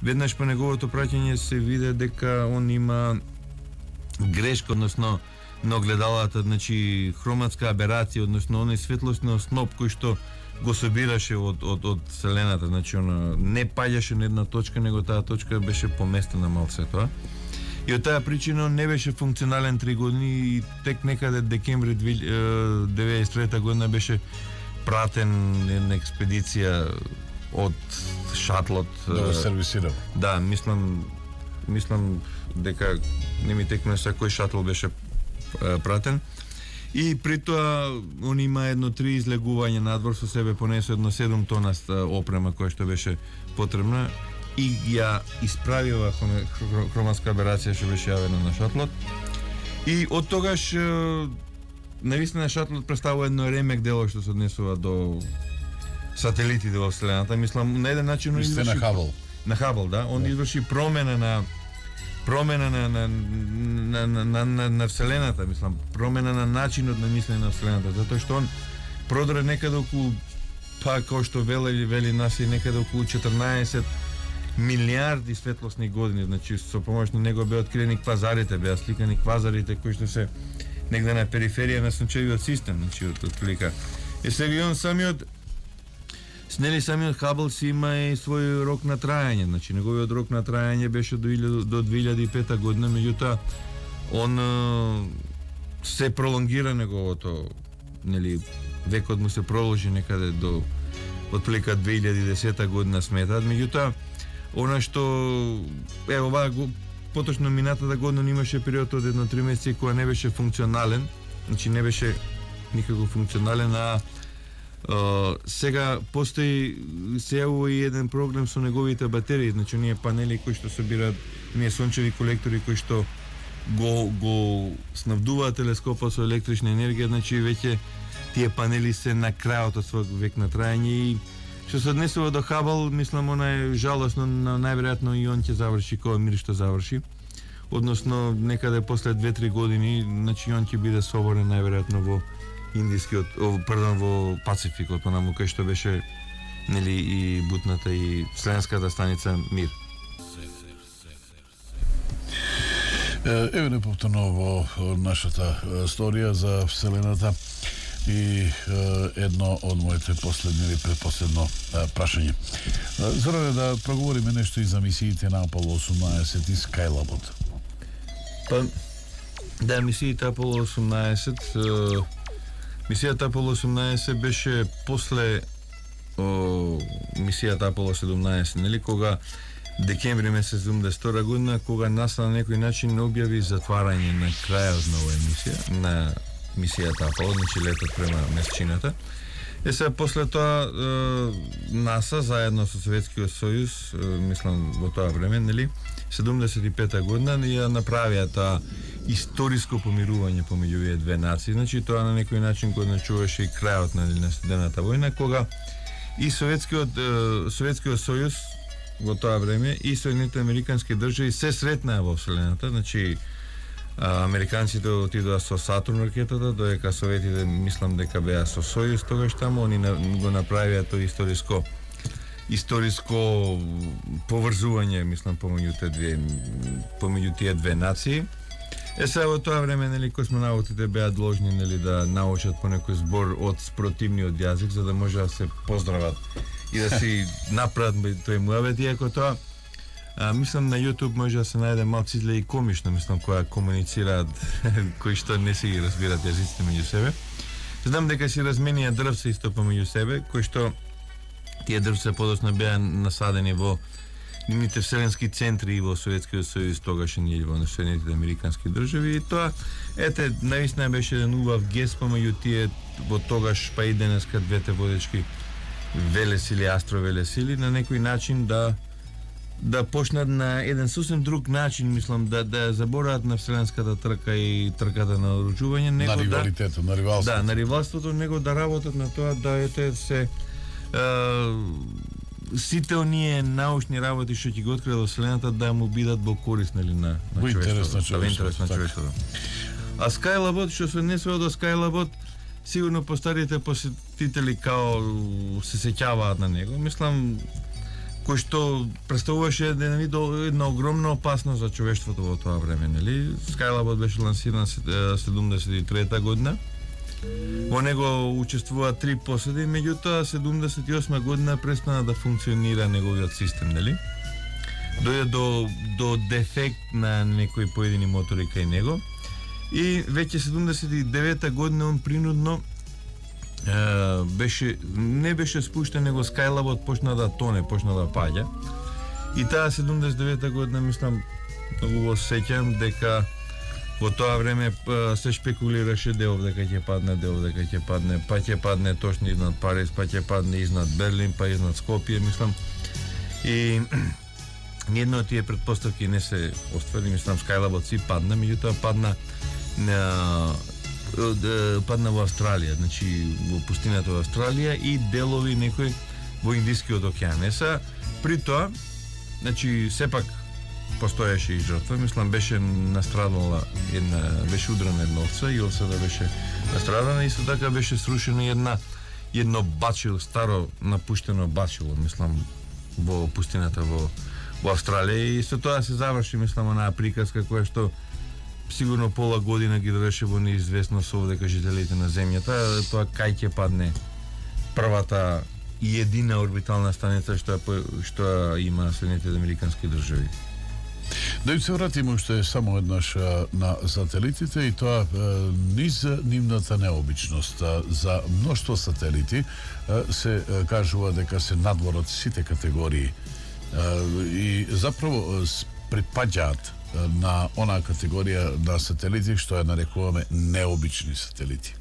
веднаш по неговото праќање се виде дека он има грешка, односно на огледалата, значи хроматска аберација, односно оној светлосно сноп кој што го собираше од Вселената, значи она не паѓаше на една точка, него таа точка беше поместена малце тоа. И од таа причина не беше функционален 3 години и тек некаде декември 1993 година беше пратен една експедиција од шатлот. Да го сервисирал. Да, мислам дека не ми текна са кој шатл беше пратен. И при тоа он има едно 3 излегување надвор, со себе понесо едно 7 тона опрема која што беше потребна и ја исправила хроматска аберација што беше јавена на шатлот. И од тогаш навистина шатлот представува едно ремек дело што се однесува до сателитите во Вселената. Мислам на еден начин он изврши на Хабл, да, он изврши промена на Вселената, мислам, промена на начинот на мислење на Вселената, затоа што он продре некаде околу, па како што вели нас и некаде околу 14 милиарди светлосни години, значи со помош на него беа откриени квазарите, беа сликани квазарите кои што се негде на периферија на сончевиот систем, значи отклика. И сега он самиот Хабл си има и свој рок на трајање, значи неговиот рок на трајање беше до 2005 година, меѓутоа он се пролонгира неговото, нели, векот му се проложи некаде до отприлика 2010 година сметаат, меѓутоа она што оваа поточно минатата година имаше период од едно 3 месеци која не беше функционален, значи не беше никако функционален, а сега постои се јавува и еден проблем со неговите батерии, значи оние панели кои што собираат, оние сончеви колектори кои што го снабдуваат телескопот со електрична енергија, значи веќе тие панели се на крајот од својот век на трајање и што се однесува до Хабл, мислам она е жалосно, најверојатно и он ќе заврши кој мир што заврши. Односно некаде после 2-3 години, значи он ќе биде соборен најверојатно во во Пацификот, понаму кај што беше, нели, и бутната и вселенската станица Мир. Еве не повторно во нашата сторија за Вселената и едно од моите последни или предпоследно прашање. Зоране, да проговориме нешто и за мисиите на Аполо 18 и Скайлабот. Па, да, мисиите Аполо 18 мисијата Аполо 18 беше после мисијата Аполо 17, нели, кога декември месец 2002 година, кога НАСА на некој начин објави затварање на крајот на оваа мисија, на мисијата Аполо, значи летот према месечината. И сега после тоа НАСА заедно со Советскиот сојуз, мислам во тоа време, нели, 75 година ја направија таа историско помирување помеѓу овие две нации. Значи тоа на некој начин го означуваше и крајот на студената војна, кога и Советскиот сојуз во тоа време и Соединетите американски држави се сретнаа во Вселената, значи американците отидоа со Сатурн ракетата, додека советите мислам дека беа со Сојуз, тогаш таму они го направија тоа историско поврзување, мислам, помеѓу тие две нации. Сега во тоа време, нели, космонаутите беа должни, нели, да научат по некој збор од спротивниот јазик, за да може да се поздрават и да си направат тој муавет, иако тоа мислам на YouTube може да се најде малку изгледа и комишно, мислам, која комуницираат кои што не си ги разбират јазиците меѓу себе. Знам дека си разменија дрвца исто помеѓу себе, кои што тие дрвца подоцна беа насадени во нивните вселенски центри и во Советскиот сојуз тогашен или во Соединетите американски држави, и тоа наистина беше еден убав гест помеѓу тие во тогаш па и денеска двете водечки велесили, астровелесили, на некој начин да почнат на еден сосем друг начин, мислам, да забораат на вселенската трка и трката на наручување, него на ривалитетот, на ривалството. Да, на ривалството, него да работат на тоа да се сите оние научни работи што ќе го откриат Вселената да му бидат во корист, нели, на човештвото. А Скайлабот, што се однесува до Скайлабот, сигурно постарите посетители као се сеќаваат на него. Мислам, кој што представуваше една огромна опасност за човештвото во тоа време, нели? Skylab беше лансиран 73-та година. Во него учествува 3 поседи, меѓутоа 78 година престана да функционира неговиот систем, нели? Дојде до дефект на некои поедини мотори кај него и веќе 79-та година он принудно не беше спуштен, него Skylab почна да тоне, почна да паѓа. И таа 79-та година, мислам, многу го сеќам дека во тоа време се шпекулираше дел дека ќе падне, па ќе падне точно изнад Париз, па ќе падне изнад Берлин, па изнад Скопје, мислам. И ниедно од тие претпоставки не се оствари, мислам, Skylab си падна, меѓутоа падна во Австралија, значи во пустината во Австралија и делови некои во Индискиот океан. При тоа, значи сепак постоеше и жртва, мислам беше настрадала беше удрена една овца и овцата беше настрадана и исто така беше срушено едно бачило, старо напуштено бачило, мислам, во пустината во Австралија и со тоа се заврши, мислам, онаа приказка која што сигурно пола година ги држеше во неизвестност овдека жителите на земјата, тоа кај ќе падне првата и едина орбитална станица што има Соединетите американски држави. Да се вратиме уште само еднаш на сателитите и тоа низ нивната необичност. За мноштво сателити се кажува дека се надвор од сите категории и заправо припаѓаат на онаа категорија на сателити што ја нарекуваме необични сателити.